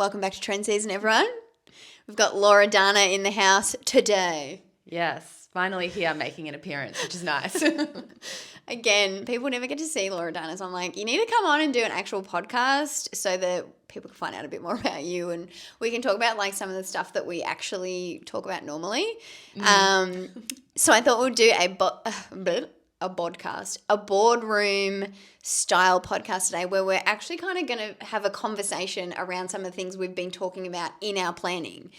Welcome back to Trend Season, everyone. We've got Loredana in the house today. Yes, finally here making an appearance, which is nice. Again, people never get to see Loredana, so I'm like, you need to come on and do an actual podcast so that people can find out a bit more about you and we can talk about like some of the stuff that we actually talk about normally. So I thought we'd do a podcast, a boardroom style podcast today where we're actually kind of going to have a conversation around some of the things we've been talking about in our planning,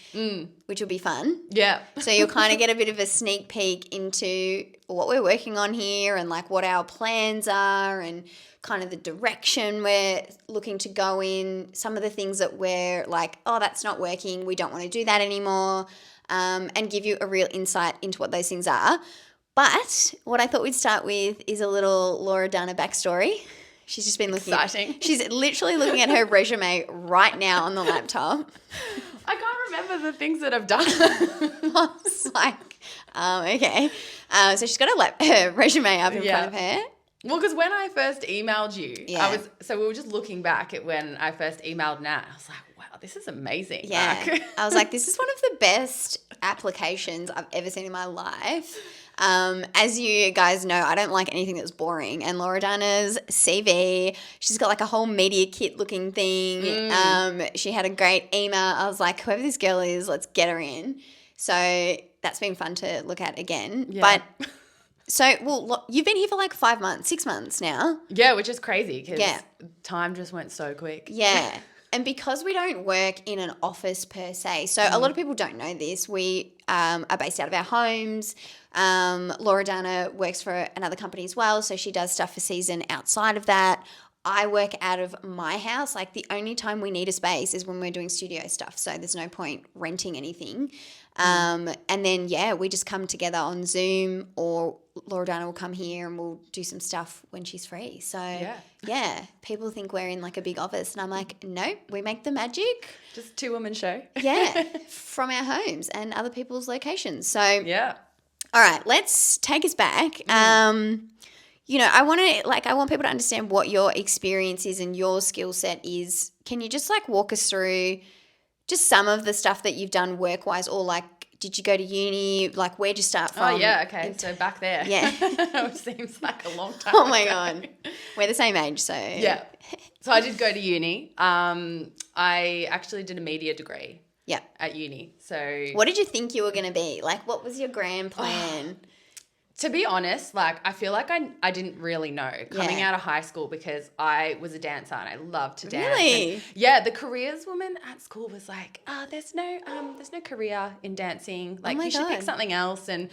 which will be fun. Yeah. So you'll kind of get a bit of a sneak peek into what we're working on here and like what our plans are and kind of the direction we're looking to go in, some of the things that we're like, oh, that's not working, we don't want to do that anymore, and give you a real insight into what those things are. But what I thought we'd start with is a little Loredana backstory. She's just been looking. Exciting. She's literally looking at her resume right now on the laptop. I can't remember the things that I've done. I was like, okay. So she's got her resume up in front of her. Well, because when I first emailed you, Yeah. we were just looking back at when I first emailed Nat. I was like, wow, this is amazing. Yeah. Like, I was like, this is one of the best applications I've ever seen in my life. As you guys know, I don't like anything that's boring. And Loredana's CV, she's got like a whole media kit looking thing. She had a great email. I was like, whoever this girl is, let's get her in. So that's been fun to look at again. Yeah. But you've been here for like 5 months, 6 months now. yeah, which is crazy because Yeah. time just went so quick. Yeah. And because we don't work in an office per se, so a lot of people don't know this, we are based out of our homes. Loredana works for another company as well, so she does stuff for Season outside of that. I work out of my house. Like the only time we need a space is when we're doing studio stuff, so there's no point renting anything. And then, we just come together on Zoom or Loredana will come here and we'll do some stuff when she's free. So, people think we're in like a big office and I'm like, nope, we make the magic. Just two-woman show. From our homes and other people's locations. So, Yeah. all right, let's take us back. I want people to understand what your experience is and your skill set is. Can you just like walk us through just some of the stuff that you've done work-wise, or like did you go to uni? Like where'd you start from? Oh, yeah, okay. So back there. Yeah. Which seems like a long time Oh, my ago. God. We're the same age, so. Yeah. So I did go to uni. I actually did a media degree. Yeah. At uni. So What did you think you were going to be? Like what was your grand plan? to be honest, like I feel like I didn't really know coming Yeah. out of high school because I was a dancer and I loved to dance. Really? And yeah, the careers woman at school was like, there's no career in dancing. Like my you should pick God. something else. And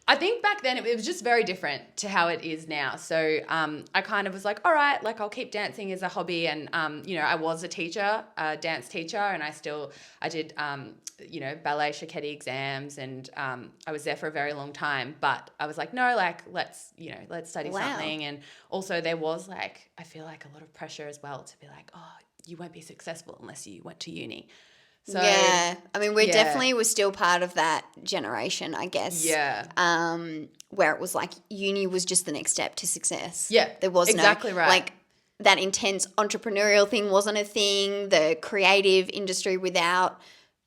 I think back then it was just very different to how it is now. So I kind of was like, all right, like I'll keep dancing as a hobby. And, I was a teacher, a dance teacher, and I did ballet Shaketi exams, and I was there for a very long time. But I was like, no, like let's study Wow. something. And also there was like, I feel like a lot of pressure as well to be like, oh, you won't be successful unless you went to uni. So yeah. I mean, we yeah. definitely were still part of that generation, I guess. Yeah. Where it was like uni was just the next step to success. Yeah, There was exactly no, right. like that intense entrepreneurial thing wasn't a thing. The creative industry without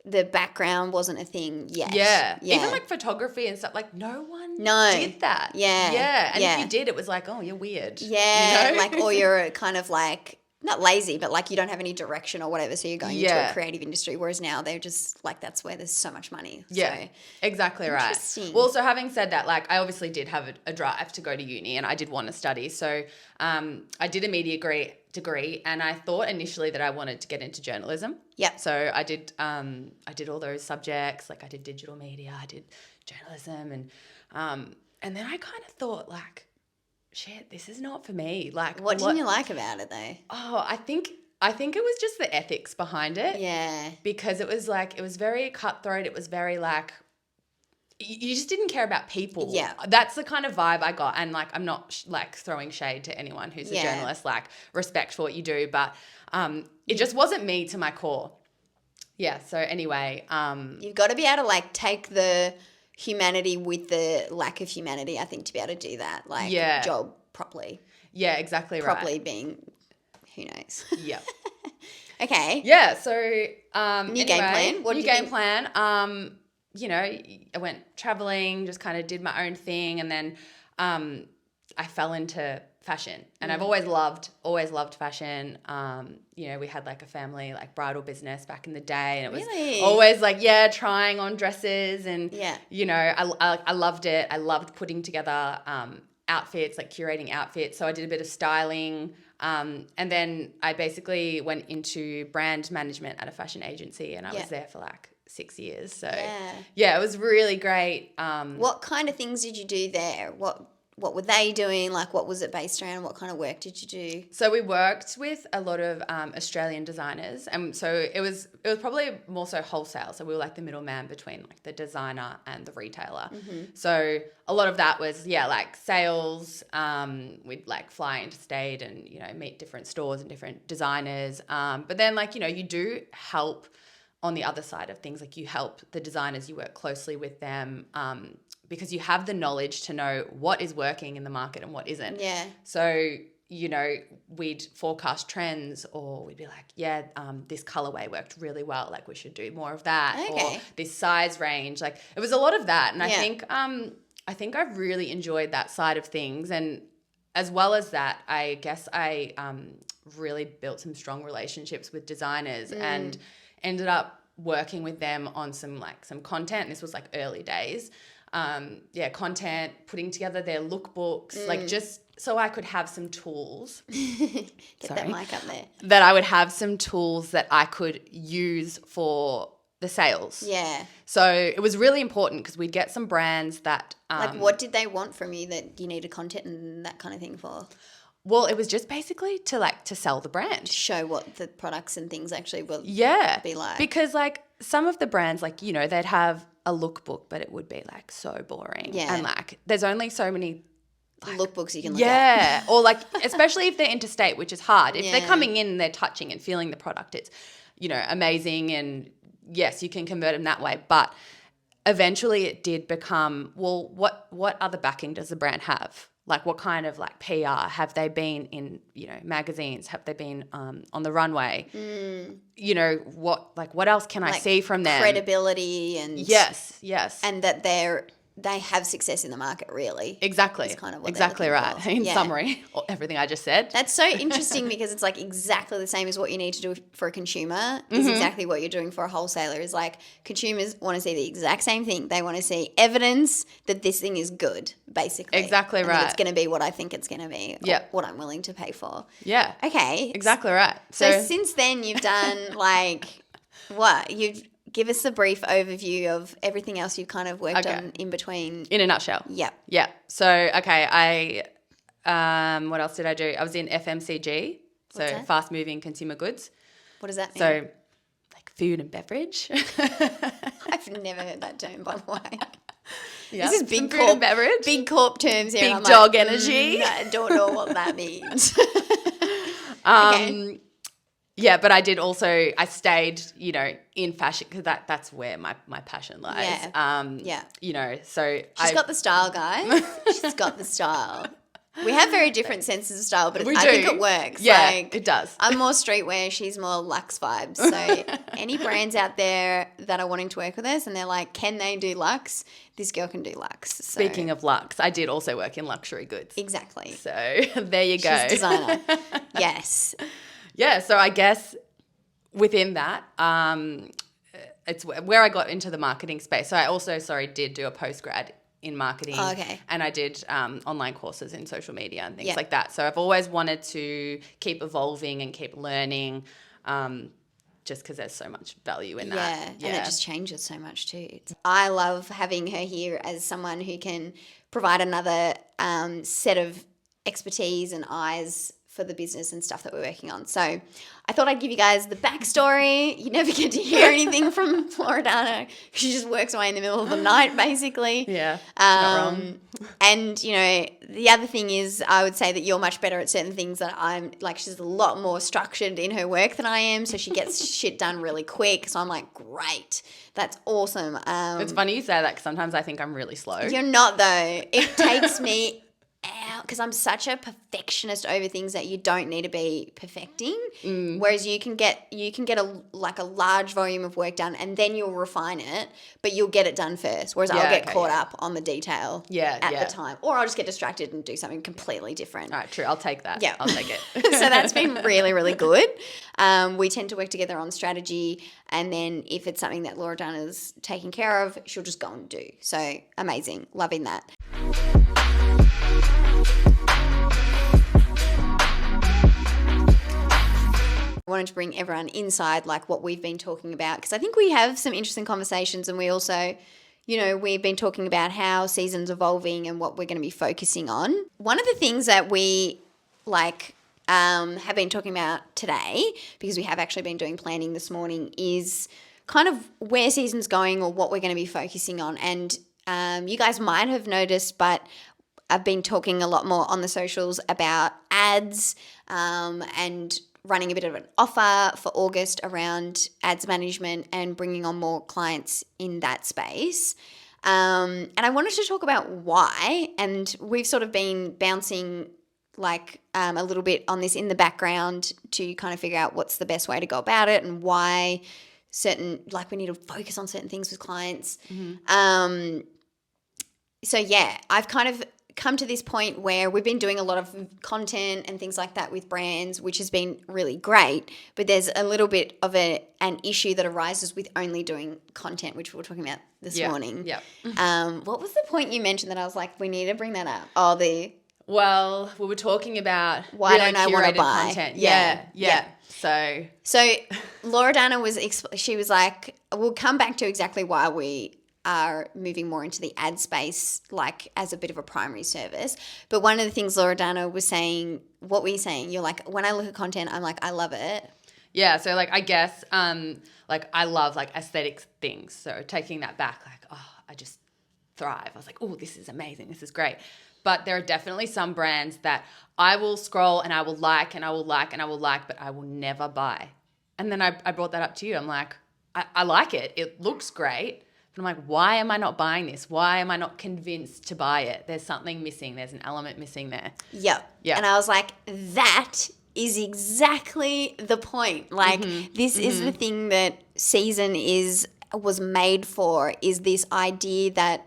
the background wasn't a thing yet. Yeah. Even like photography and stuff, like no one No. did that. Yeah. Yeah. And Yeah. if you did, it was like, oh, you're weird. Yeah, You know? like, or you're kind of like, not lazy, but like you don't have any direction or whatever, so you're going into Yeah. a creative industry, whereas now they're just like, that's where there's so much money. Yeah, So, exactly right. Interesting. Well, so having said that, like I obviously did have a drive to go to uni and I did want to study. So I did a media degree and I thought initially that I wanted to get into journalism. Yep. So I did all those subjects, like I did digital media, I did journalism, and then I kind of thought like, shit, this is not for me. Like what didn't you like about it though? Oh, I think it was just the ethics behind it. Yeah. Because it was very cutthroat. It was very like, you just didn't care about people. Yeah. That's the kind of vibe I got. And like, I'm not like throwing shade to anyone who's a Yeah. journalist, like respect for what you do, but it just wasn't me to my core. Yeah. So anyway, You've got to be able to like take the humanity with the lack of humanity, I think, to be able to do that, like job properly. yeah, exactly right. Properly being, who knows? Yeah. Okay. Yeah. So New game plan. What new did you game plan. You know, I went traveling, just kind of did my own thing, and then I fell into fashion, and I've always loved fashion. You know, we had like a family like bridal business back in the day, and it was always like trying on dresses, and you know, I loved it. I loved putting together outfits, like curating outfits. So I did a bit of styling, and then I basically went into brand management at a fashion agency, and I was there for like 6 years. So it was really great. What kind of things did you do there? What were they doing? Like, what was it based around? What kind of work did you do? So we worked with a lot of Australian designers, and so it was probably more so wholesale. So we were like the middleman between like the designer and the retailer. So a lot of that was like sales. We'd like fly interstate and you know meet different stores and different designers. But then like you know you do help on the other side of things. Like you help the designers, you work closely with them. Because you have the knowledge to know what is working in the market and what isn't. Yeah. So, you know, we'd forecast trends, or we'd be like, this colorway worked really well. Like we should do more of that. Okay. Or this size range. Like it was a lot of that. And I think I've really enjoyed that side of things. And as well as that, I guess I really built some strong relationships with designers and ended up working with them on some content. This was like early days. Content, putting together their lookbooks, like just so I could have some tools. Get that mic up there. That I would have some tools that I could use for the sales. Yeah. So it was really important because we'd get some brands that... like what did they want from you that you needed content and that kind of thing for? Well, it was just basically to sell the brand. Show what the products and things actually will be like. Because like some of the brands, like, you know, they'd have a lookbook, but it would be like so boring. Yeah. And like there's only so many lookbooks you can look at. Yeah. Or like, especially if they're interstate, which is hard. If they're coming in and they're touching and feeling the product, it's, you know, amazing. And yes, you can convert them that way. But eventually it did become, well, what other backing does the brand have? Like what kind of like PR have they been in, you know, magazines? Have they been on the runway? You know, what else can I see from them? Credibility and yes. And that they have success in the market, really. Exactly. That's kind of what exactly right. For. In summary, everything I just said. That's so interesting because it's like exactly the same as what you need to do for a consumer is exactly what you're doing for a wholesaler. Is like consumers want to see the exact same thing. They want to see evidence that this thing is good, basically. Exactly and right. That it's going to be what I think it's going to be. Yeah. What I'm willing to pay for. Yeah. Okay. Exactly right. So since then you've done like what? Give us a brief overview of everything else you've kind of worked on in between. In a nutshell. Yeah. Yeah. So, okay, what else did I do? I was in FMCG, so fast moving consumer goods. What does that mean? So, like food and beverage. I've never heard that term, by the way. Yeah, this is big food and beverage. Big corp terms here. Big dog energy. I don't know what that means. Okay. Yeah, but I did also, I stayed, you know, in fashion because that's where my passion lies. Yeah. You know, so She's got the style, guys. She's got the style. We have very different senses of style, but I think it works. Yeah, like, it does. I'm more streetwear. She's more luxe vibes. So any brands out there that are wanting to work with us and they're like, can they do luxe? This girl can do luxe. So. Speaking of luxe, I did also work in luxury goods. Exactly. So there you go. She's a designer. Yes. Yeah, so I guess within that, it's where I got into the marketing space. So I also, did do a postgrad in marketing. Oh, okay. And I did online courses in social media and things like that. So I've always wanted to keep evolving and keep learning just because there's so much value in that. Yeah, and it just changes so much too. I love having her here as someone who can provide another set of expertise and eyes for the business and stuff that we're working on. So I thought I'd give you guys the backstory. You never get to hear anything from Loredana. She just works away in the middle of the night, basically. Yeah, not wrong. And, you know, the other thing is I would say that you're much better at certain things that I'm, like she's a lot more structured in her work than I am, so she gets shit done really quick. So I'm like, great, that's awesome. It's funny you say that because sometimes I think I'm really slow. You're not, though. It takes me because I'm such a perfectionist over things that you don't need to be perfecting. Whereas you can get a large volume of work done and then you'll refine it, but you'll get it done first. Whereas I'll get caught up on the detail at the time, or I'll just get distracted and do something completely different. All right, true. I'll take that. Yeah, I'll take it. So that's been really, really good. We tend to work together on strategy, and then if it's something that Loredana's taking care of, she'll just go and do. So amazing, loving that. I wanted to bring everyone inside like what we've been talking about, because I think we have some interesting conversations, and we also, we've been talking about how season's evolving and what we're going to be focusing on. One of the things that we have been talking about today, because we have actually been doing planning this morning, is kind of where season's going or what we're going to be focusing on. And you guys might have noticed, but I've been talking a lot more on the socials about ads and running a bit of an offer for August around ads management and bringing on more clients in that space. And I wanted to talk about why, and we've sort of been bouncing a little bit on this in the background to kind of figure out what's the best way to go about it and why we need to focus on certain things with clients. So yeah, I've kind of come to this point where we've been doing a lot of content and things like that with brands, which has been really great, but there's a little bit of an issue that arises with only doing content, which we were talking about this morning. Yeah. What was the point you mentioned that I was like, we need to bring that up? Well, we were talking about why don't I want to buy content. Yeah. So Loredana she was like, we'll come back to exactly why we are moving more into the ad space, as a bit of a primary service. But one of the things Loredana was saying, what were you saying? You're like, when I look at content, I'm like, I love it. Yeah. So I guess, I love aesthetic things. So taking that back, I just thrive. I was like, oh, this is amazing. This is great. But there are definitely some brands that I will scroll and I will like and I will like and I will like, but I will never buy. And then I brought that up to you. I'm like, I like it. It looks great. But I'm like, why am I not buying this? Why am I not convinced to buy it? There's something missing. There's an element missing there. Yeah. And I was like, that is exactly the point. This is the thing that season was made for, is this idea that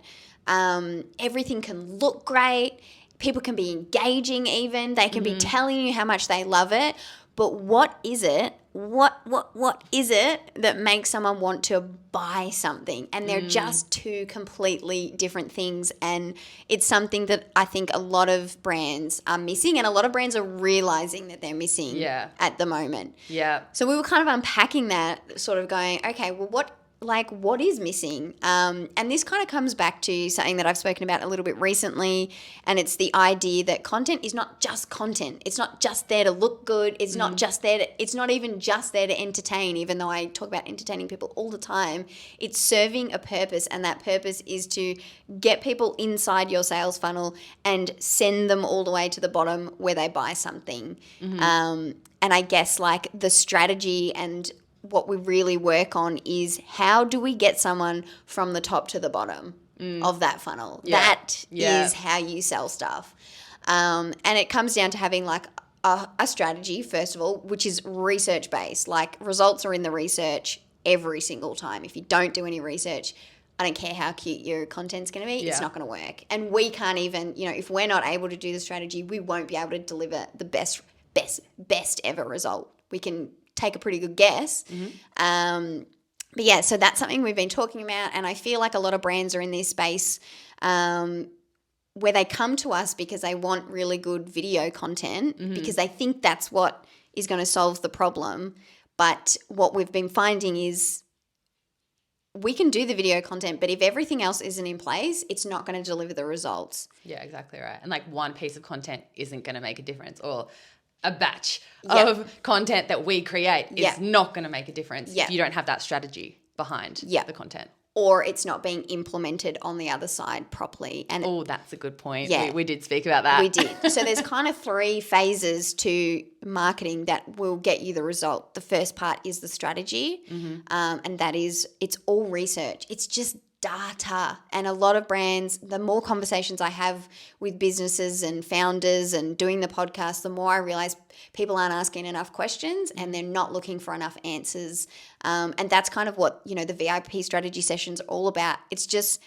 everything can look great. People can be engaging even. They can be telling you how much they love it. But what is it? What is it that makes someone want to buy something? And they're just two completely different things. And it's something that I think a lot of brands are missing, and a lot of brands are realizing that they're missing at the moment. Yeah. So we were kind of unpacking that, sort of going, okay, well, what is missing? And this kind of comes back to something that I've spoken about a little bit recently, and it's the idea that content is not just content. It's not just there to look good. It's not just it's not even just there to entertain, even though I talk about entertaining people all the time. It's serving a purpose, and that purpose is to get people inside your sales funnel and send them all the way to the bottom where they buy something. And I guess the strategy and what we really work on is, how do we get someone from the top to the bottom of that funnel? That is how you sell stuff. And it comes down to having a strategy, first of all, which is research based. Results are in the research every single time. If you don't do any research, I don't care how cute your content's going to be, it's not going to work. And we can't even, if we're not able to do the strategy, we won't be able to deliver the best ever result. We can take a pretty good guess. But yeah, so that's something we've been talking about, and I feel like a lot of brands are in this space where they come to us because they want really good video content, because they think that's what is going to solve the problem. But what we've been finding is we can do the video content, but if everything else isn't in place, it's not going to deliver the results. Yeah, exactly right. And one piece of content isn't going to make a difference, or a batch of content that we create is not going to make a difference if you don't have that strategy behind the content. Or it's not being implemented on the other side properly. And that's a good point. Yeah. We did speak about that. We did. So there's kind of 3 phases to marketing that will get you the result. The first part is the strategy, and that is, it's all research. It's just data. And a lot of brands, the more conversations I have with businesses and founders and doing the podcast, the more I realize people aren't asking enough questions and they're not looking for enough answers. And that's kind of what, the VIP strategy sessions are all about. It's just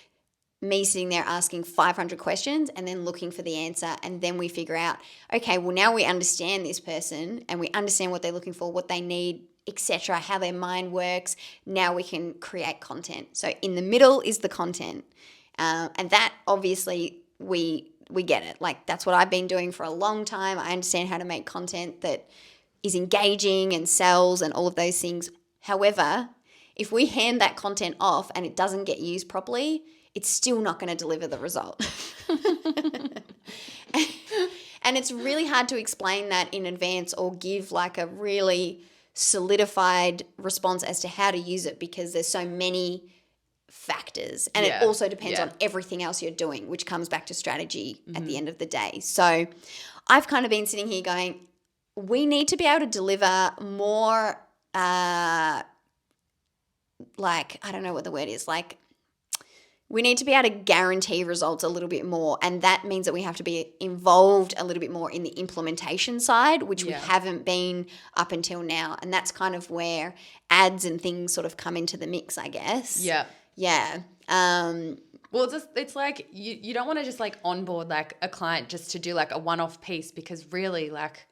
me sitting there asking 500 questions and then looking for the answer. And then we figure out, okay, well, now we understand this person and we understand what they're looking for, what they need, etc., how their mind works. Now we can create content. So in the middle is the content. And that obviously we get it. Like, that's what I've been doing for a long time. I understand how to make content that is engaging and sells and all of those things. However, if we hand that content off and it doesn't get used properly, it's still not going to deliver the result. And it's really hard to explain that in advance or give like a really solidified response as to how to use it, because there's so many factors, and it also depends on everything else you're doing, which comes back to strategy at the end of the day. So I've kind of been sitting here going, we need to be able to deliver more like, I don't know what the word is, like, we need to be able to guarantee results a little bit more, and that means that we have to be involved a little bit more in the implementation side, which we haven't been up until now. And that's kind of where ads and things sort of come into the mix, I guess. Yeah. Yeah. Well, it's like you don't want to just like onboard like a client just to do like a one-off piece, because really, like,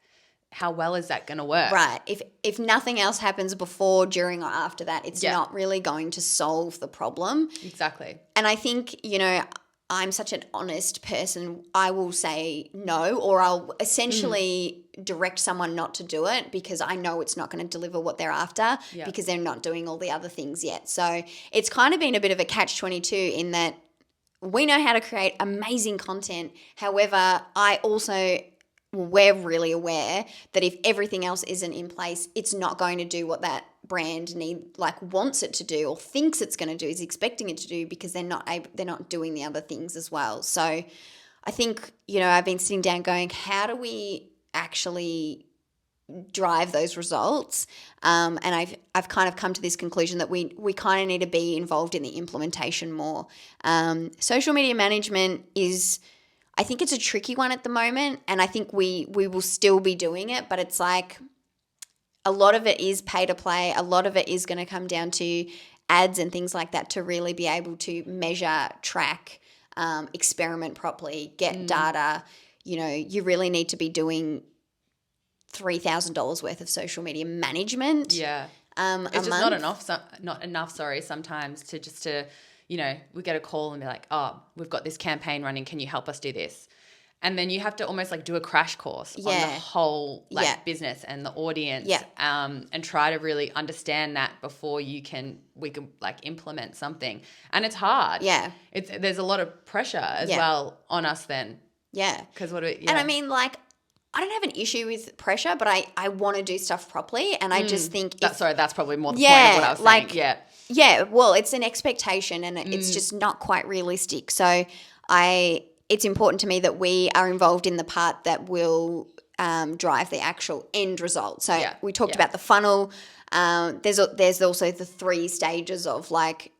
how well is that going to work? Right. If nothing else happens before, during, or after that, it's not really going to solve the problem. Exactly. And I think, I'm such an honest person. I will say no, or I'll essentially direct someone not to do it because I know it's not going to deliver what they're after because they're not doing all the other things yet. So it's kind of been a bit of a catch-22 in that we know how to create amazing content. However, we're really aware that if everything else isn't in place, it's not going to do what that brand wants it to do or thinks it's going to do, is expecting it to do, because they're not doing the other things as well. So I think, I've been sitting down going, how do we actually drive those results? And I've kind of come to this conclusion that we kind of need to be involved in the implementation more. Social media management is, I think it's a tricky one at the moment, and I think we will still be doing it, but it's like a lot of it is pay to play. A lot of it is going to come down to ads and things like that to really be able to measure, track, experiment properly, get data. You really need to be doing $3,000 worth of social media management. Yeah. It's just not enough, sometimes to we get a call and be like, oh, we've got this campaign running. Can you help us do this? And then you have to almost like do a crash course on the whole business and the audience, and try to really understand that before we can like implement something. And it's hard. Yeah. There's a lot of pressure as well on us then. Yeah. Because And I mean, like, I don't have an issue with pressure, but I want to do stuff properly. And I just think that's probably more the point of what I was saying. Yeah, well, it's an expectation and it's just not quite realistic. So it's important to me that we are involved in the part that will drive the actual end result. So we talked about the funnel. There's also the 3 stages of like,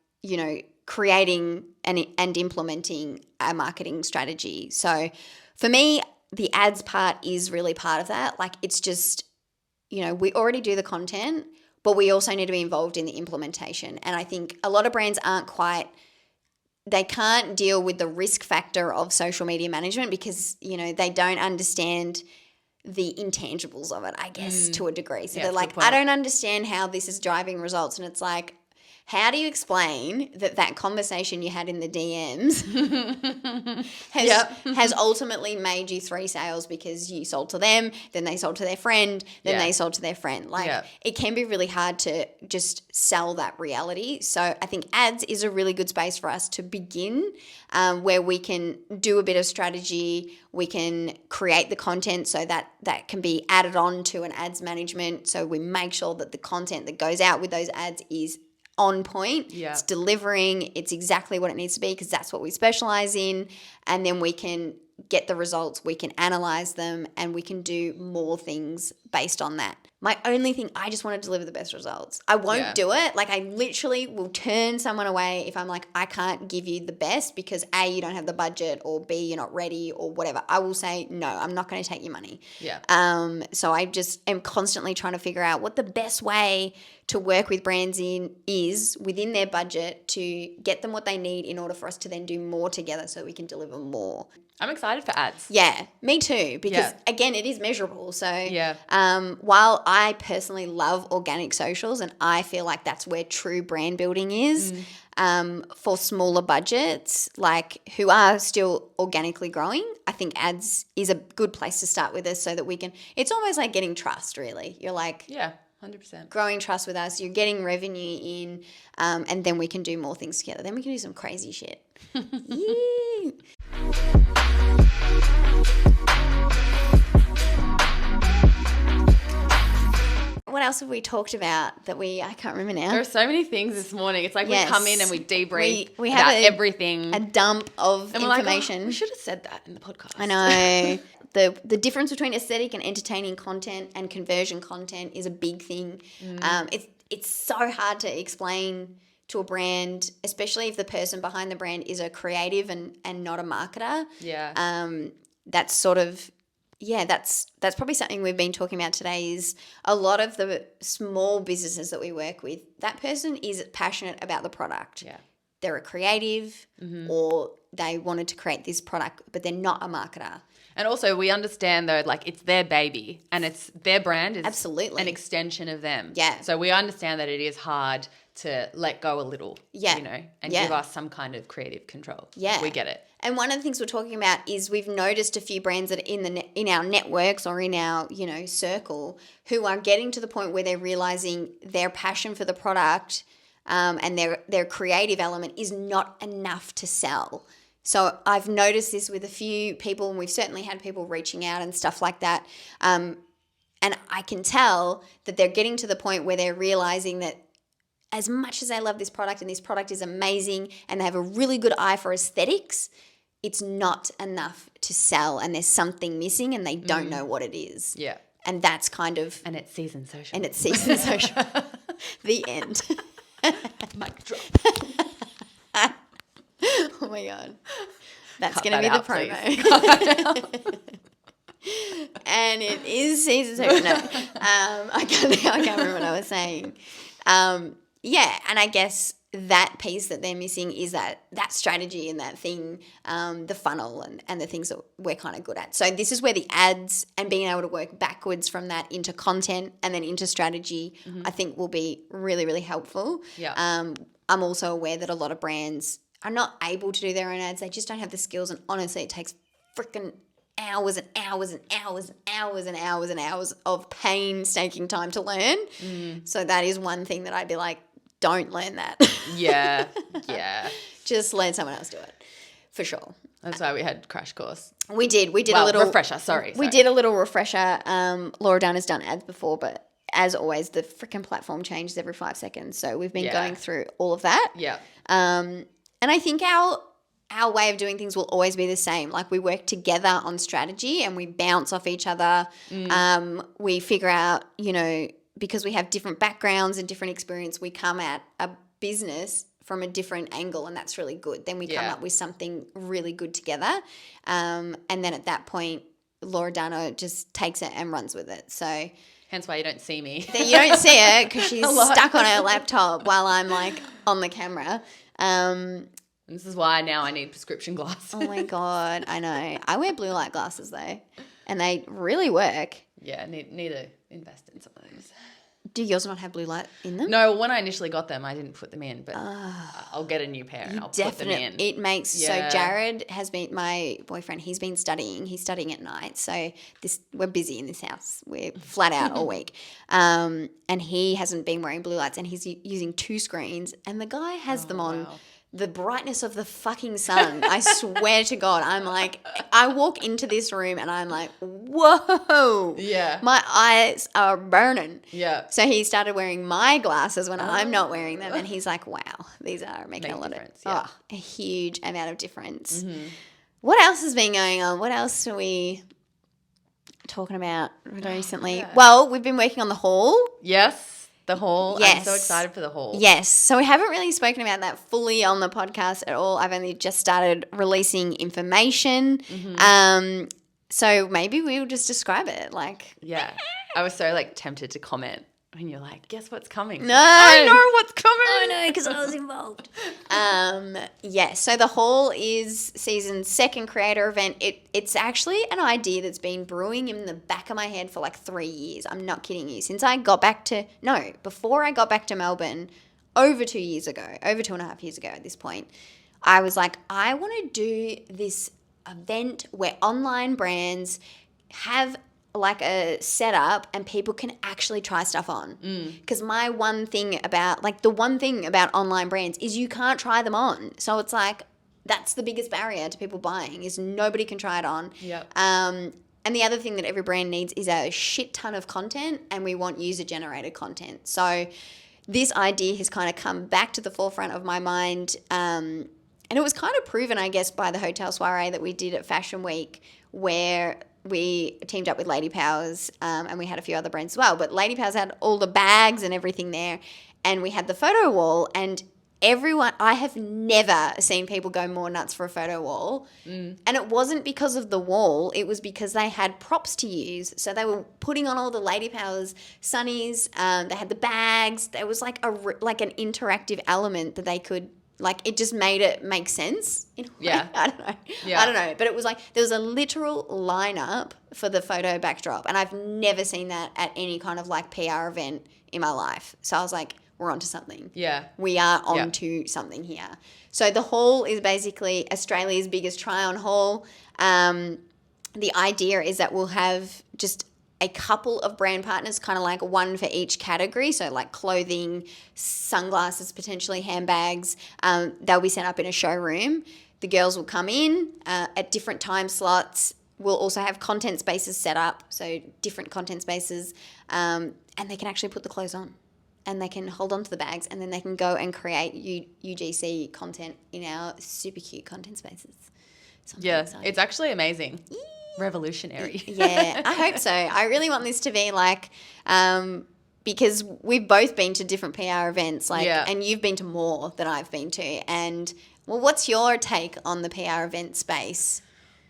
creating and implementing a marketing strategy. So for me, the ads part is really part of that. Like, it's just, we already do the content, but we also need to be involved in the implementation. And I think a lot of brands they can't deal with the risk factor of social media management because, they don't understand the intangibles of it, I guess, to a degree. So they're like, I don't understand how this is driving results. And it's like, how do you explain that conversation you had in the DMs has ultimately made you 3 sales because you sold to them, then they sold to their friend, then they sold to their friend? Like, it can be really hard to just sell that reality. So I think ads is a really good space for us to begin, where we can do a bit of strategy, we can create the content so that can be added on to an ads management. So we make sure that the content that goes out with those ads is on point, it's delivering, it's exactly what it needs to be, because that's what we specialize in. And then we can get the results, we can analyze them, and we can do more things based on that. My only thing, I just want to deliver the best results. I won't do it. Like, I literally will turn someone away if I'm like, I can't give you the best because A, you don't have the budget, or B, you're not ready, or whatever. I will say, no, I'm not going to take your money. Yeah. So I just am constantly trying to figure out what the best way to work with brands is within their budget to get them what they need in order for us to then do more together so we can deliver more. I'm excited for ads. Yeah, me too, because again, it is measurable. So Yeah. while I personally love organic socials and I feel like that's where true brand building is, for smaller budgets, like who are still organically growing, I think ads is a good place to start with us so that we can, it's almost like getting trust really. You're like, Yeah, 100%. growing trust with us, you're getting revenue in, and then we can do more things together. Then we can do some crazy shit. Yeah. What else have we talked about that I can't remember now. There are so many things this morning. It's like we come in and we debrief we about have everything. A dump of and we're information. like, oh, we should have said that in the podcast. I know. The difference between aesthetic and entertaining content and conversion content is a big thing. It's so hard to explain to a brand, especially if the person behind the brand is a creative and not a marketer. Yeah. That's sort of, that's probably something we've been talking about today is a lot of the small businesses that we work with, that person is passionate about the product. Yeah. They're a creative or they wanted to create this product, but they're not a marketer. And also we understand though, like it's their baby and it's their brand is absolutely an extension of them. Yeah. So we understand that it is hard to let go a little, and give us some kind of creative control. Yeah. We get it. And one of the things we're talking about is we've noticed a few brands that are in our networks or in our, circle who are getting to the point where they're realizing their passion for the product and their creative element is not enough to sell. So I've noticed this with a few people, and we've certainly had people reaching out and stuff like that. And I can tell that they're getting to the point where they're realizing that as much as they love this product and this product is amazing and they have a really good eye for aesthetics, it's not enough to sell and there's something missing and they don't know what it is. Yeah. And that's kind of... And it's season social. And it's season social. The end. Mic drop. Oh my God. That's Cut going to be that the promo. And it is season social. No. I can't remember what I was saying. And I guess that piece that they're missing is that strategy and that thing, the funnel and the things that we're kind of good at. So this is where the ads and being able to work backwards from that into content and then into strategy, I think will be really, really helpful. Yeah. I'm also aware that a lot of brands are not able to do their own ads. They just don't have the skills. And honestly, it takes freaking hours and hours and hours and hours and hours and hours of painstaking time to learn. So that is one thing that I'd be like, don't learn that. Yeah. Just let someone else do it, for sure. That's why we had crash course. We did a little refresher. Sorry. We did a little refresher. Loredana's done ads before, but as always, the freaking platform changes every 5 seconds. So we've been going through all of that. Yeah. And I think our way of doing things will always be the same. Like we work together on strategy and we bounce off each other. We figure out, because we have different backgrounds and different experience, we come at a business from a different angle, and that's really good. Then we come up with something really good together. And then at that point, Loredana just takes it and runs with it. So hence why you don't see me. you don't see her because she's stuck on her laptop while I'm like on the camera. This is why now I need prescription glasses. Oh my God, I know. I wear blue light glasses though, and they really work. Yeah, need to invest in some of those. Do yours not have blue light in them? No, when I initially got them, I didn't put them in, but I'll get a new pair and I'll put them in. It makes so Jared has been my boyfriend. He's been studying. He's studying at night, so we're busy in this house. We're flat out all week, and he hasn't been wearing blue lights, and he's using 2 screens, and the guy has them on. Wow. The brightness of the fucking sun. I swear to God. I'm like, I walk into this room and I'm like, whoa. Yeah. My eyes are burning. Yeah. So he started wearing my glasses when I'm not wearing them. And he's like, wow, these are making a lot difference, of, a huge amount of difference. Mm-hmm. What else has been going on? What else are we talking about recently? Yeah. Well, we've been working on the haul. Yes, the haul. I'm Yes. so excited for the haul. Yes. So we haven't really spoken about that fully on the podcast at all. I've only just started releasing information. So maybe we'll just describe it. Like, Yeah. I was so like tempted to comment when you're like, guess what's coming? no. I know what's coming. Oh no, because I was involved. So the haul is season's second creator event. It's actually an idea that's been brewing in the back of my head for like 3 years. I'm not kidding you. Before I got back to Melbourne, over 2 years ago, over 2.5 years ago at this point, I was like, I want to do this event where online brands have like a setup and people can actually try stuff on. Because the one thing about online brands is you can't try them on. So it's like, that's the biggest barrier to people buying is nobody can try it on. Yep. And the other thing that every brand needs is a shit ton of content, and we want user-generated content. So this idea has kind of come back to the forefront of my mind. And it was kind of proven, I guess, by the hotel soiree that we did at Fashion Week, where we teamed up with Lady Powers, and we had a few other brands as well. But Lady Powers had all the bags and everything there, and we had the photo wall. And I have never seen people go more nuts for a photo wall. And it wasn't because of the wall. It was because they had props to use. So they were putting on all the Lady Powers sunnies. They had the bags. There was like an interactive element that they could. Like, it just made it make sense. Yeah. I don't know. Yeah. I don't know. But it was like there was a literal lineup for the photo backdrop. And I've never seen that at any kind of like PR event in my life. So I was like, we're onto something. Yeah. We are onto something here. So the haul is basically Australia's biggest try-on haul. The idea is that we'll have just a couple of brand partners, kind of like one for each category. So like clothing, sunglasses, potentially handbags. They'll be set up in a showroom. The girls will come in at different time slots. We'll also have content spaces set up, so different content spaces, and they can actually put the clothes on. And they can hold on to the bags, and then they can go and create UGC content in our super cute content spaces. So It's actually amazing. Revolutionary. Yeah, I hope so. I really want this to be like, because we've both been to different PR events, and you've been to more than I've been to. And well, what's your take on the PR event space?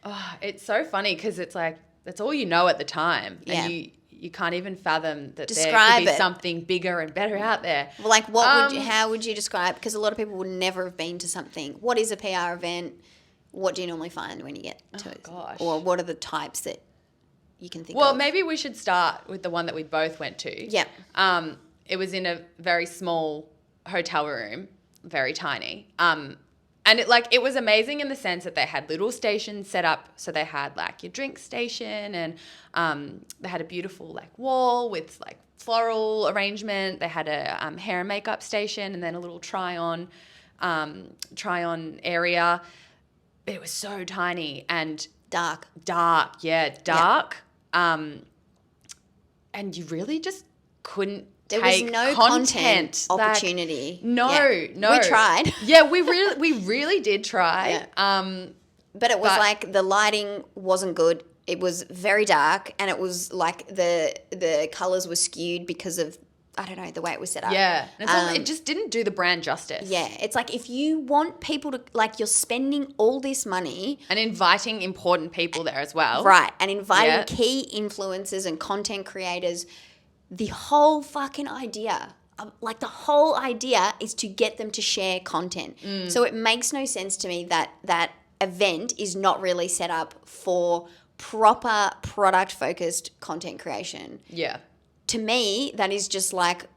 Oh, it's so funny because it's like that's all you know at the time, Yeah. and you can't even fathom that there Describe could be it. something bigger and better out there. Well, like how would you describe? Because a lot of people would never have been to something. What is a PR event? What do you normally find when you get to it? Gosh. Or what are the types that you can think of? Well, maybe we should start with the one that we both went to. Yeah. It was in a very small hotel room, very tiny. And it was amazing in the sense that they had little stations set up. So they had like your drink station, and they had a beautiful like wall with like floral arrangement. They had a hair and makeup station, and then a little try on area. But it was so tiny and Dark. Yeah, dark. And you really just couldn't There take was no content opportunity. No. We tried. Yeah, we really did try. Yeah. But it was like the lighting wasn't good. It was very dark, and it was like the colours were skewed because of, I don't know, the way it was set up. Yeah. And it just didn't do the brand justice. Yeah. It's like if you want people to, like, you're spending all this money. And inviting important people there as well. Right. And inviting key influencers and content creators. The whole fucking idea, the whole idea is to get them to share content. So it makes no sense to me that that event is not really set up for proper product-focused content creation. Yeah. To me, that is just like,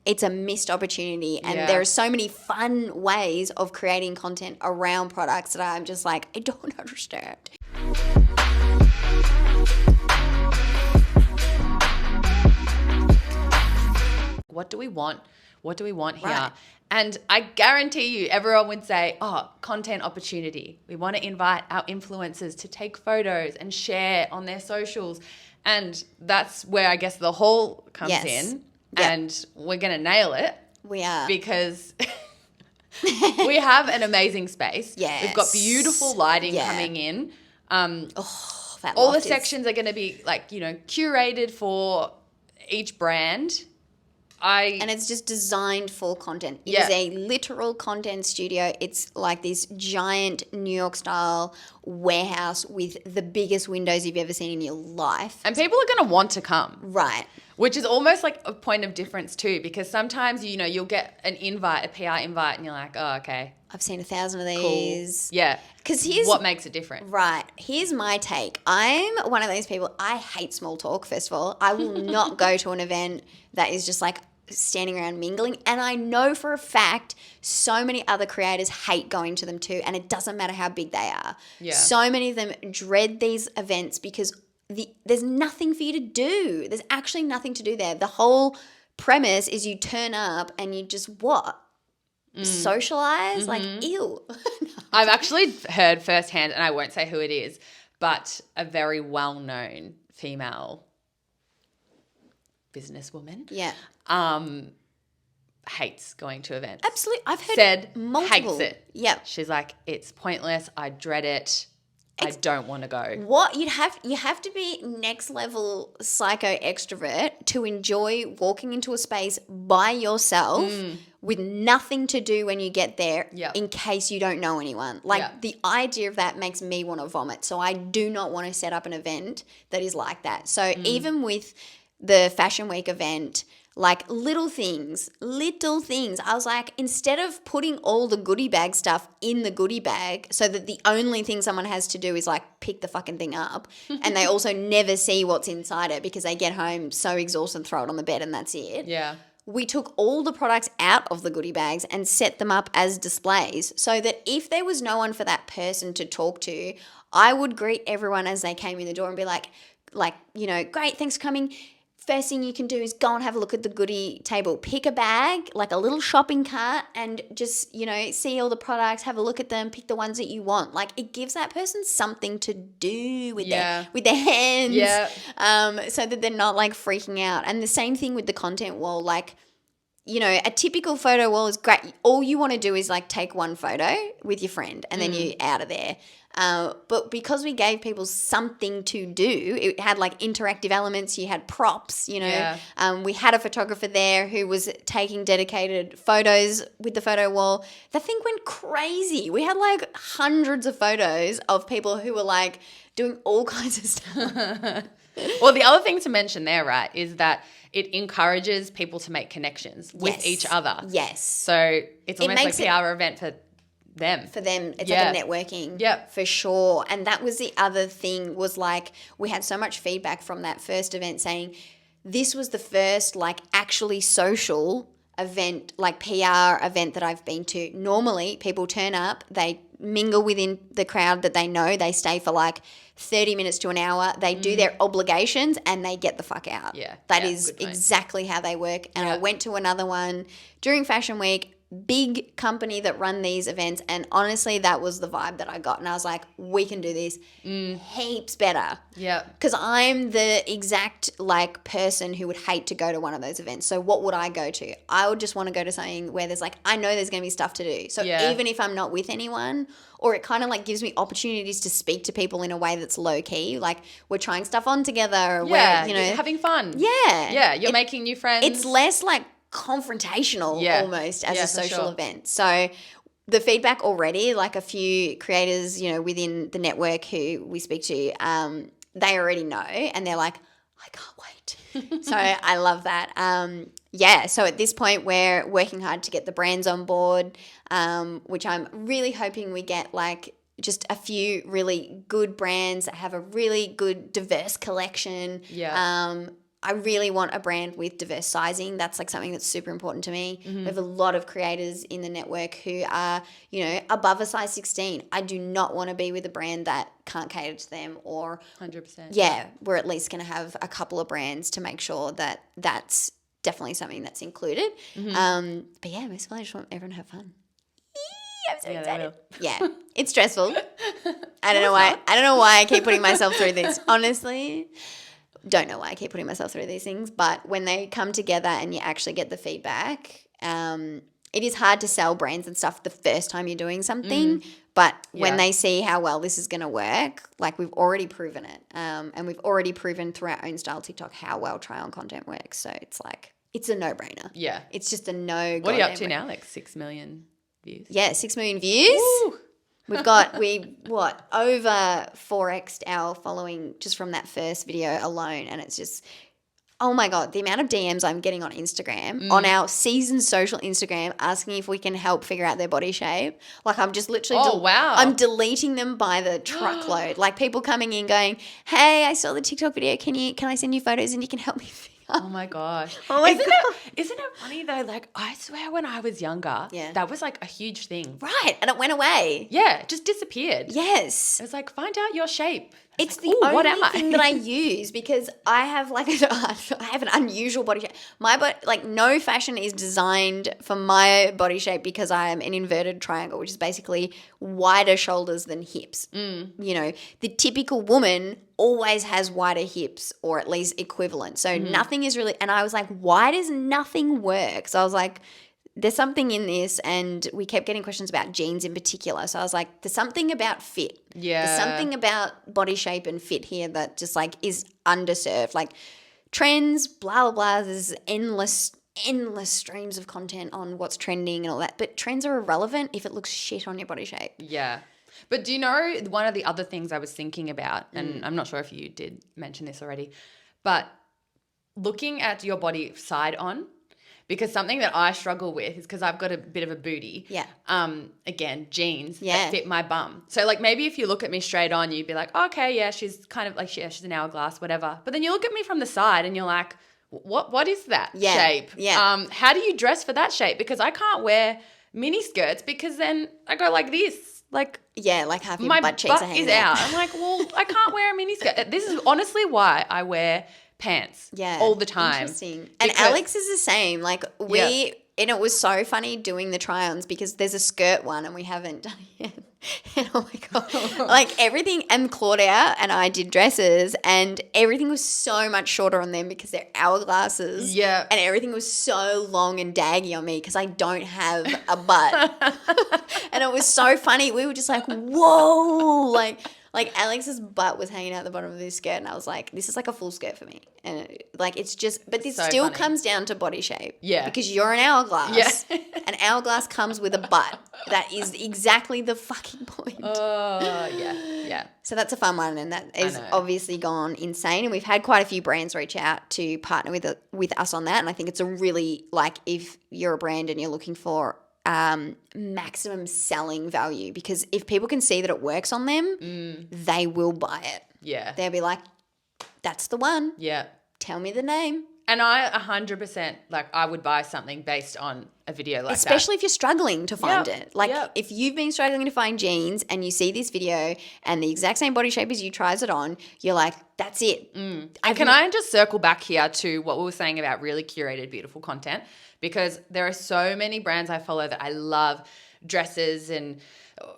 it's a missed opportunity. And there are so many fun ways of creating content around products that I'm just like, I don't understand. What do we want? What do we want here? Right. And I guarantee you everyone would say, content opportunity. We want to invite our influencers to take photos and share on their socials. And that's where I guess the haul comes in. Yep. And we're going to nail it. We are. Because we have an amazing space. Yes. We've got beautiful lighting coming in. that all the loft is- sections are going to be like, you know, curated for each brand. And it's just designed for content. It is a literal content studio. It's like this giant New York style warehouse with the biggest windows you've ever seen in your life. And people are going to want to come. Right. Which is almost like a point of difference too, because sometimes, you know, you'll get an invite, a PR invite, and you're like, oh, okay. I've seen 1,000 of these. Cool. Yeah. Because here's what makes it different. Right. Here's my take. I'm one of those people, I hate small talk, first of all. I will not go to an event that is just like standing around mingling. And I know for a fact so many other creators hate going to them too. And it doesn't matter how big they are. Yeah. So many of them dread these events because there's nothing for you to do. There's actually nothing to do there. The whole premise is you turn up and you just what? Socialize? Like, ew. I've actually heard firsthand, and I won't say who it is, but a very well-known female businesswoman. Yeah. Hates going to events. Absolutely. I've heard multiple. Hates it. Yep. She's like, it's pointless. I dread it. I don't want to go. What you have to be next level psycho extrovert to enjoy walking into a space by yourself with nothing to do when you get there in case you don't know anyone. Like the idea of that makes me want to vomit. So I do not want to set up an event that is like that. So even with the Fashion Week event, like little things. I was like, instead of putting all the goodie bag stuff in the goodie bag so that the only thing someone has to do is like pick the fucking thing up and they also never see what's inside it because they get home so exhausted and throw it on the bed and that's it. Yeah. We took all the products out of the goodie bags and set them up as displays so that if there was no one for that person to talk to, I would greet everyone as they came in the door and be like, you know, great, thanks for coming. First thing you can do is go and have a look at the goodie table. Pick a bag, like a little shopping cart, and just, you know, see all the products, have a look at them, pick the ones that you want. Like it gives that person something to do with their hands, so that they're not like freaking out. And the same thing with the content wall. Like, you know, a typical photo wall is great. All you want to do is like take one photo with your friend and then you're out of there. But because we gave people something to do, it had like interactive elements, you had props, you know. We had a photographer there who was taking dedicated photos with the photo wall. The thing went crazy. We had like hundreds of photos of people who were like doing all kinds of stuff. Well, the other thing to mention there, right, is that it encourages people to make connections with each other. Yes. So it's almost like a PR event for them. For them. It's like a networking. Yeah. For sure. And that was the other thing was like we had so much feedback from that first event saying this was the first like actually social event, like PR event that I've been to. Normally people turn up, they mingle within the crowd that they know, they stay for like 30 minutes to an hour, they do their obligations and they get the fuck out. Yeah. That is exactly how they work. And I went to another one during Fashion Week, big company that run these events, and honestly that was the vibe that I got, and I was like, we can do this heaps better. Yeah. Because I'm the exact like person who would hate to go to one of those events. So what would I go to? I would just want to go to something where there's like, I know there's going to be stuff to do. So even if I'm not with anyone, or it kind of like gives me opportunities to speak to people in a way that's low key, like we're trying stuff on together, or we're, you know, having fun. Yeah. You're making new friends. It's less like confrontational almost as a social event. So the feedback already, like a few creators, you know, within the network who we speak to, they already know and they're like, I can't wait. So I love that. So at this point we're working hard to get the brands on board, which I'm really hoping we get like just a few really good brands that have a really good diverse collection. I really want a brand with diverse sizing. That's like something that's super important to me. We have a lot of creators in the network who are, you know, above a size 16. I do not want to be with a brand that can't cater to them, or 100%. Yeah, we're at least going to have a couple of brands to make sure that that's definitely something that's included. But yeah, most of all, I just want everyone to have fun. I'm so excited. Yeah, it's stressful. I don't know why I keep putting myself through this. Honestly, don't know why I keep putting myself through these things, but when they come together and you actually get the feedback, it is hard to sell brands and stuff the first time you're doing something, but when they see how well this is going to work, like we've already proven it, and we've already proven through our own style TikTok how well try-on content works. So it's like, it's a no-brainer. Yeah. It's just a no. What are you up to now? Like 6 million views? Yeah, 6 million views. Woo! We've got, over 4x'd our following just from that first video alone. And it's just, oh my God, the amount of DMs I'm getting on Instagram, on our seasoned social Instagram, asking if we can help figure out their body shape. Like I'm just literally, wow. I'm deleting them by the truckload. Like people coming in going, hey, I saw the TikTok video. Can I send you photos and you can help me figure Oh my gosh. Oh my God. Isn't it funny though? Like I swear when I was younger, that was like a huge thing. Right. And it went away. Yeah. It just disappeared. Yes. It was like, find out your shape. It's like, the only what am I? thing that I use because I have I have an unusual body shape. My body, like no fashion is designed for my body shape because I am an inverted triangle, which is basically wider shoulders than hips. You know, the typical woman always has wider hips or at least equivalent. So nothing is really, and I was like, why does nothing work? So I was like, there's something in this, and we kept getting questions about jeans in particular. So I was like, there's something about fit. Yeah. There's something about body shape and fit here that just like is underserved. Like trends, blah, blah, blah. There's endless streams of content on what's trending and all that. But trends are irrelevant if it looks shit on your body shape. Yeah. But do you know one of the other things I was thinking about, and I'm not sure if you did mention this already, but looking at your body side on, because something that I struggle with is because I've got a bit of a booty. Yeah. Again, jeans that fit my bum. So like maybe if you look at me straight on, you'd be like, oh, okay, yeah, she's kind of like, she's an hourglass, whatever. But then you look at me from the side and you're like, what is that shape? Yeah. How do you dress for that shape? Because I can't wear mini skirts because then I go like this. Like like half your my butt cheeks are hanging is out. I'm like, well, I can't wear a mini skirt. This is honestly why I wear pants all the time. Interesting. And Alex is the same. Like and it was so funny doing the try-ons because there's a skirt one and we haven't done it yet. And oh my God, like everything, and Claudia and I did dresses and everything was so much shorter on them because they're hourglasses. Yeah. And everything was so long and daggy on me because I don't have a butt. And it was so funny. We were just like, whoa, like Alex's butt was hanging out the bottom of this skirt and I was like, this is like a full skirt for me. And it's just, but this so still funny. Comes down to body shape. Yeah. Because you're an hourglass. Yeah. An hourglass comes with a butt. That is exactly the fucking point. Oh, yeah. So that's a fun one, and that is obviously gone insane. And we've had quite a few brands reach out to partner with us on that. And I think it's a really, like, if you're a brand and you're looking for maximum selling value, because if people can see that it works on them, they will buy it. Yeah. They'll be like, that's the one. Yeah. Tell me the name. And I 100%, like, I would buy something based on a video like Especially if you're struggling to find it. Like, Yep. if you've been struggling to find jeans and you see this video and the exact same body shape as you tries it on, you're like, that's it. And can I just circle back here to what we were saying about really curated, beautiful content? Because there are so many brands I follow that I love, dresses and,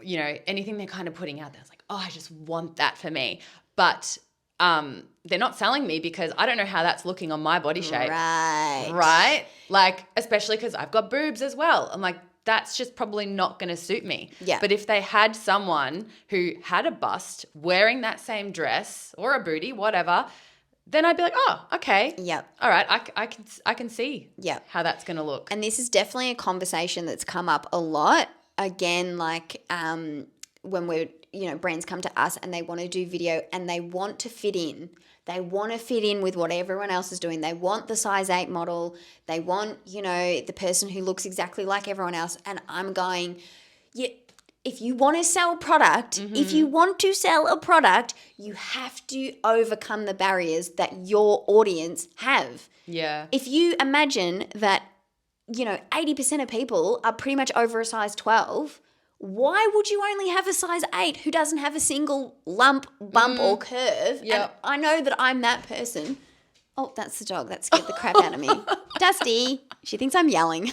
you know, anything they're kind of putting out there. It's like, oh, I just want that for me. But they're not selling me because I don't know how that's looking on my body shape. Right? Like, especially because I've got boobs as well. I'm like, that's just probably not going to suit me. Yeah. But if they had someone who had a bust wearing that same dress or a booty, whatever, then I'd be like, oh, okay. Yep. All right, I can see how that's going to look. And this is definitely a conversation that's come up a lot. Again, like when we're, you know, brands come to us and they want to do video and they want to fit in. They want to fit in with what everyone else is doing. They want the size 8 model. They want, you know, the person who looks exactly like everyone else. And I'm going, yeah, if you want to sell product, if you want to sell a product, you have to overcome the barriers that your audience have. Yeah. If you imagine that, you know, 80% of people are pretty much over a size 12, why would you only have a size 8 who doesn't have a single lump, bump or curve? Yep. And I know that I'm that person. Oh, that's the dog. That scared the crap out of me. Dusty. She thinks I'm yelling.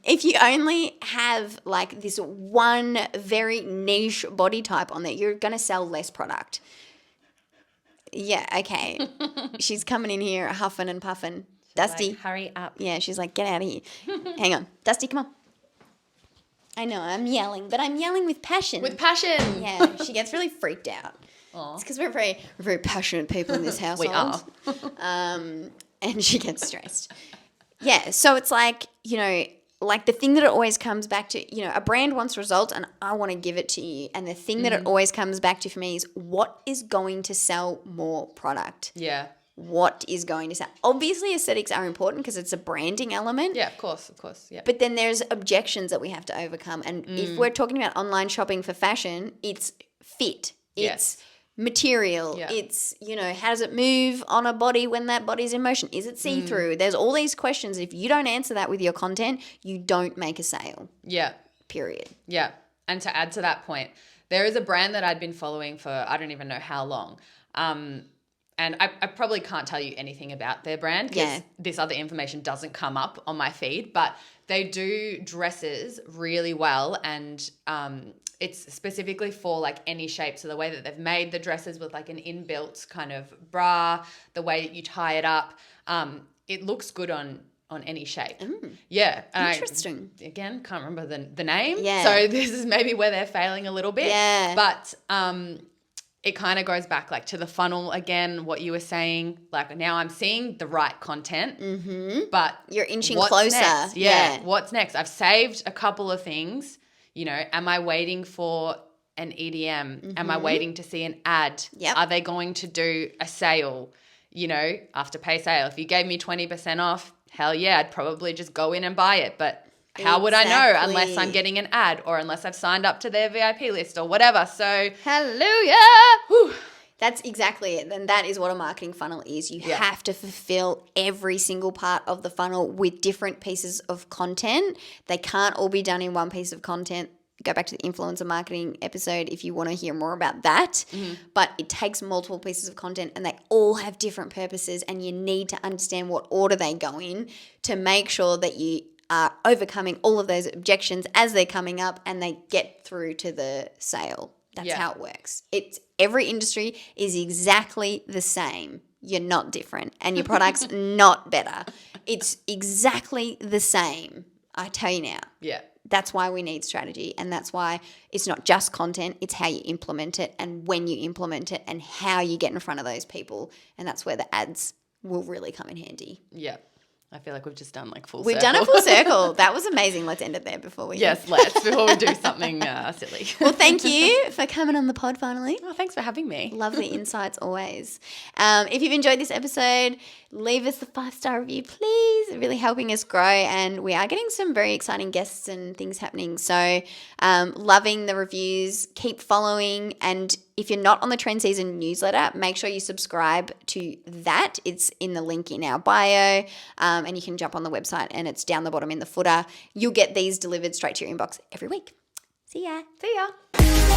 If you only have like this one very niche body type on there, you're going to sell less product. Yeah, okay. She's coming in here huffing and puffing. Dusty. Like, hurry up. Yeah, she's like, get out of here. Hang on. Dusty, come on. I know, I'm yelling, but I'm yelling with passion. With passion. Yeah, she gets really freaked out. Aw. It's because we're very passionate people in this household. We are. And she gets stressed. Yeah, so it's like, like the thing that it always comes back to, a brand wants results and I want to give it to you. And the thing that it always comes back to for me is what is going to sell more product? Yeah. What is going to sell? Obviously, aesthetics are important because it's a branding element. Yeah, of course. Yeah. But then there's objections that we have to overcome. And if we're talking about online shopping for fashion, it's fit. It's material. Yeah. It's, how does it move on a body when that body's in motion? Is it see-through? There's all these questions. If you don't answer that with your content, you don't make a sale. Yeah. Period. Yeah. And to add to that point, there is a brand that I'd been following for I don't even know how long. And I probably can't tell you anything about their brand because this other information doesn't come up on my feed, but they do dresses really well and it's specifically for like any shape. So the way that they've made the dresses with like an inbuilt kind of bra, the way that you tie it up, it looks good on any shape. Yeah. And Interesting. Again, can't remember the name. Yeah. So this is maybe where they're failing a little bit. Yeah. But it kind of goes back like to the funnel again, what you were saying. Like now I'm seeing the right content, but You're inching what's closer. Next? Yeah. What's next? I've saved a couple of things. Am I waiting for an EDM? Am I waiting to see an ad? Yep. Are they going to do a sale? After pay sale. If you gave me 20% off, hell yeah, I'd probably just go in and buy it. But how would I know unless I'm getting an ad or unless I've signed up to their VIP list or whatever? So hallelujah. Whew. That's exactly it. And that is what a marketing funnel is. You have to fulfill every single part of the funnel with different pieces of content. They can't all be done in one piece of content. Go back to the influencer marketing episode if you want to hear more about that. But it takes multiple pieces of content and they all have different purposes and you need to understand what order they go in to make sure that you are overcoming all of those objections as they're coming up and they get through to the sale. That's how it works. Every industry is exactly the same. You're not different and your product's not better. It's exactly the same. I tell you now. yeah. That's why we need strategy and that's why it's not just content, it's how you implement it and when you implement it and how you get in front of those people, and that's where the ads will really come in handy. Yeah. I feel like we've just done like full We've circle. done a full circle. That was amazing. Let's end it there before we... Yes, let's, before we do something silly. Well, thank you for coming on the pod finally. Oh, thanks for having me. Lovely insights always. If you've enjoyed this episode, leave us a 5-star review, please. It's really helping us grow and we are getting some very exciting guests and things happening. So loving the reviews. Keep following, and if you're not on the Trend Season newsletter, make sure you subscribe to that. It's in the link in our bio, and you can jump on the website and it's down the bottom in the footer. You'll get these delivered straight to your inbox every week. See ya. See ya.